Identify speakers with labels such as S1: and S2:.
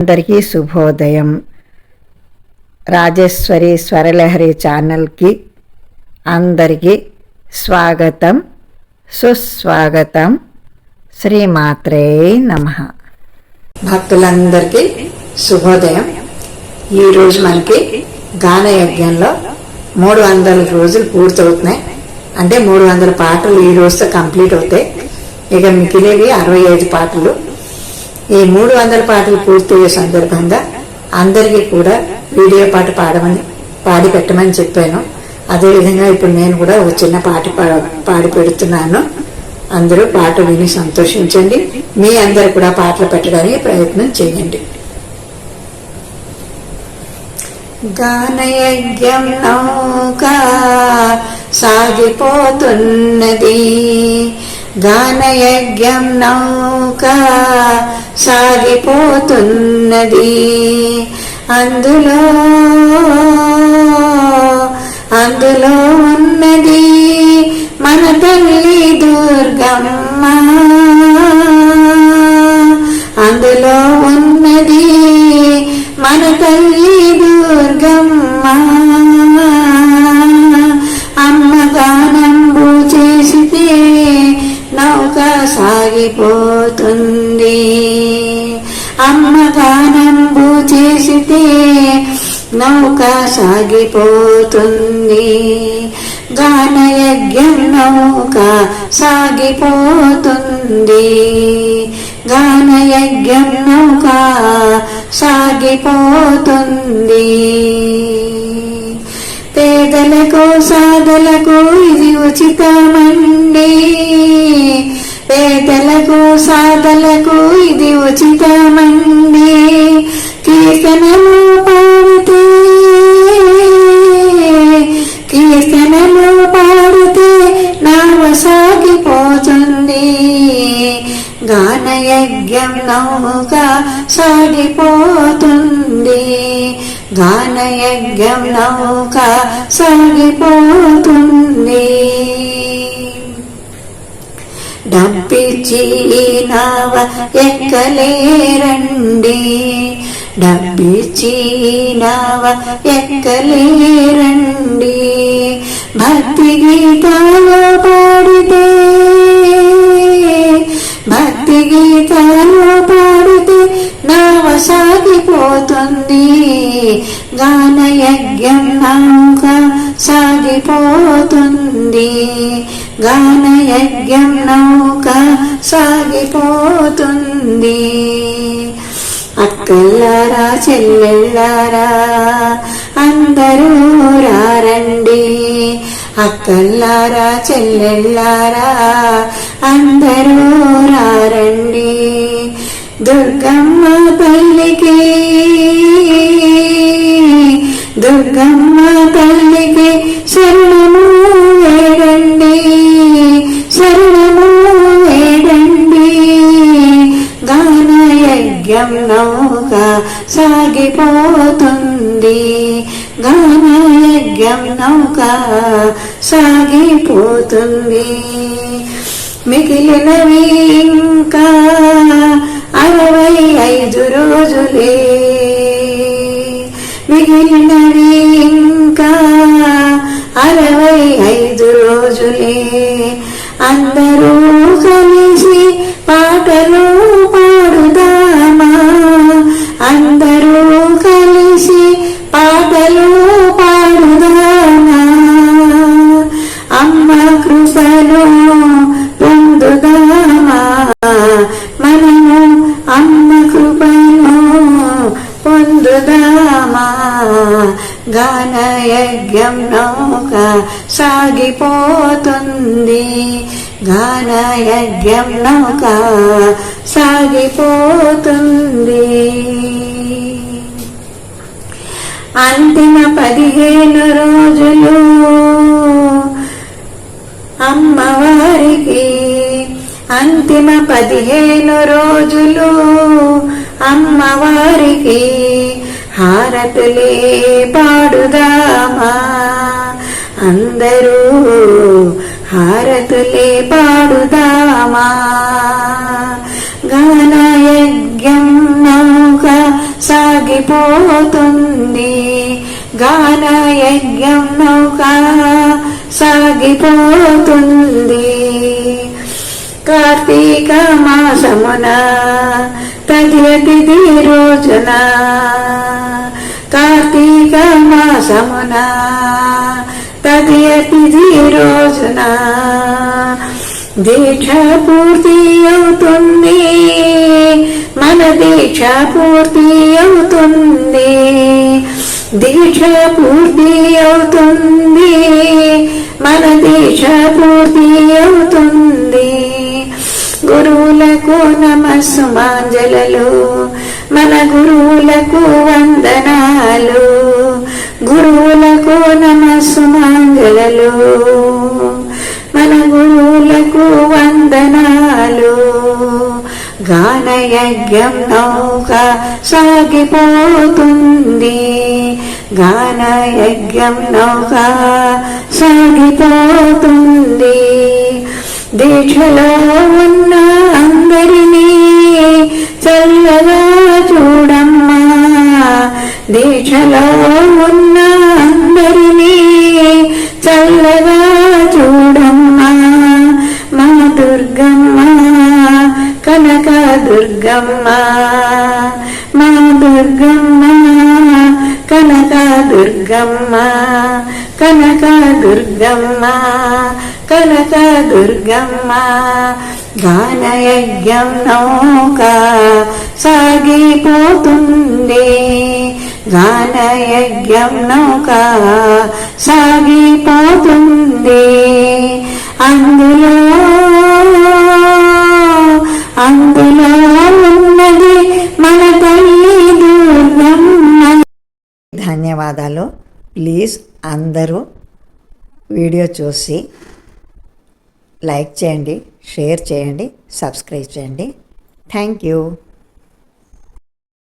S1: అందరికీ శుభోదయం. రాజేశ్వరి స్వరలహరి ఛానల్కి అందరికీ స్వాగతం, సుస్వాగతం. శ్రీమాత్రే నమః. భక్తులందరికీ శుభోదయం. ఈరోజు మనకి గానయజ్ఞంలో 300 రోజులు పూర్తవుతున్నాయి. అంటే 300 పాటలు ఈ రోజుతో కంప్లీట్ అవుతాయి. ఇక మిగిలినవి 65 పాటలు. ఈ 300 పాటలు పూర్తయ్యే సందర్భంగా అందరికీ కూడా వీడియో పాట పాడి పెట్టమని చెప్పాను. అదేవిధంగా ఇప్పుడు నేను కూడా ఒక చిన్న పాట పాడి పెడుతున్నాను. అందరూ పాట విని సంతోషించండి. మీ అందరు కూడా పాటలు పెట్టడానికి ప్రయత్నం చేయండి. గానయజ్ఞం నౌక సాగిపోతున్నది, గానయజ్ఞం నౌక సాగిపోతున్నది. అందులో ఉన్నది మన తల్లి దుర్గమ్మ, అందులో ఉన్నది మన తల్లి దుర్గమ్మ. అమ్మ గానంబు చేసితే నౌక సాగిపోతుంది, అమ్మ గానంబు చేసితే నౌక సాగిపోతుంది. గానయజ్ఞం నౌక సాగిపోతుంది, గానయజ్ఞం నౌక సాగిపోతుంది. పేదలకు సాధలకు ఇది ఉచితమండి, పేదలకు సాధలకు ఇది ఉచితమండి. కీర్తనలు పాడితే, కీర్తనలు పాడితే నావ సాగిపోతుంది. గానయజ్ఞం నౌక సాగిపోతుంది, గానయజ్ఞం నౌక సాగిపోతుంది. డబ్బిచ్చి నావ ఎక్కలేరండి, డబ్బిచ్చి నావ ఎక్కలేరండి. భక్తి గీతాలు పాడితే, భక్తి గీతాలు పాడితే నావ సాగిపోతుంది. గానయజ్ఞం నౌక సాగిపోతుంది, గానయజ్ఞం నౌక సాగిపోతుంది. అక్కల్లారా చెల్లెళ్ళారా అందరూ రారండి, అక్కల్లారా చెల్లెళ్ళారా అందరూ రారండి. దుర్గమ్మ తల్లికి, దుర్గమ్మ తల్లికి శరణము వేడండి, శరణము వేడండి. గానయజ్ఞం నౌక సాగిపోతుంది, గానయజ్ఞం నౌక సాగిపోతుంది. మిగిలినవి ఇంకా 65 రోజులే, మిగిలినవి ఇంకా 65 రోజులే. అందరూ కలిసి పాటలు పాడుదామా, అందరూ కలిసి పాటలు పాడుదామా. అమ్మ కృపను పొందుదామా మనము, అమ్మ కృపను పొందుదామా. గానయజ్ఞం నౌక సాగిపోతుంది, గానయజ్ఞం నౌక సాగిపోతుంది. అంతిమ 15 రోజులు అమ్మవారికి, అంతిమ 15 రోజులు అమ్మవారికి హారతులే పాడుదామా. అందరూ హారతులే పాడుదామా. గానయజ్ఞం నౌక సాగిపోతుంది గాన యజ్ఞం నౌక సాగిపోతుంది. కార్తీక మాసమున తదియ తిథి రోజున, కార్తీక మాసమున తదియ తిథి రోజున దీక్ష పూర్తి అవుతుంది, మన దీక్ష పూర్తి అవుతుంది, దీక్ష పూర్తి అవుతుంది, మన దీక్ష పూర్తి అవుతుంది. గురువులకు నమస్సుమాంజలు, మన గురువులకు వందనాలు, గురువులకు నమస్సుమాంజలు, మన గురువులకు వందనాలు. గానయజ్ఞం నౌక సాగిపోతుంది, గానయజ్ఞం నౌక సాగిపోతుంది. దీక్షలో ఉన్న అందరినీ చల్లగా చూడమ్మా, దీక్షలో ఉన్న అందరినీ చల్లగా చూడమ్మా. మా దుర్గమ్మ కనక దుర్గమ్మ, మా దుర్గమ్మ కనక దుర్గమ్మ, కనక దుర్గమ్మ, కనక దుర్గమ్మ. గానయజ్ఞం నౌక సాగిపోతుంది, గానయజ్ఞం నౌక సాగిపోతుంది. అందులో అందులో ఉన్నది మన తల్లి దుర్గమ్మ. ధన్యవాదాలు. ప్లీజ్ అందరూ వీడియో చూసి లైక్ చేయండి, షేర్ చేయండి, సబ్స్క్రైబ్ చేయండి. Thank you.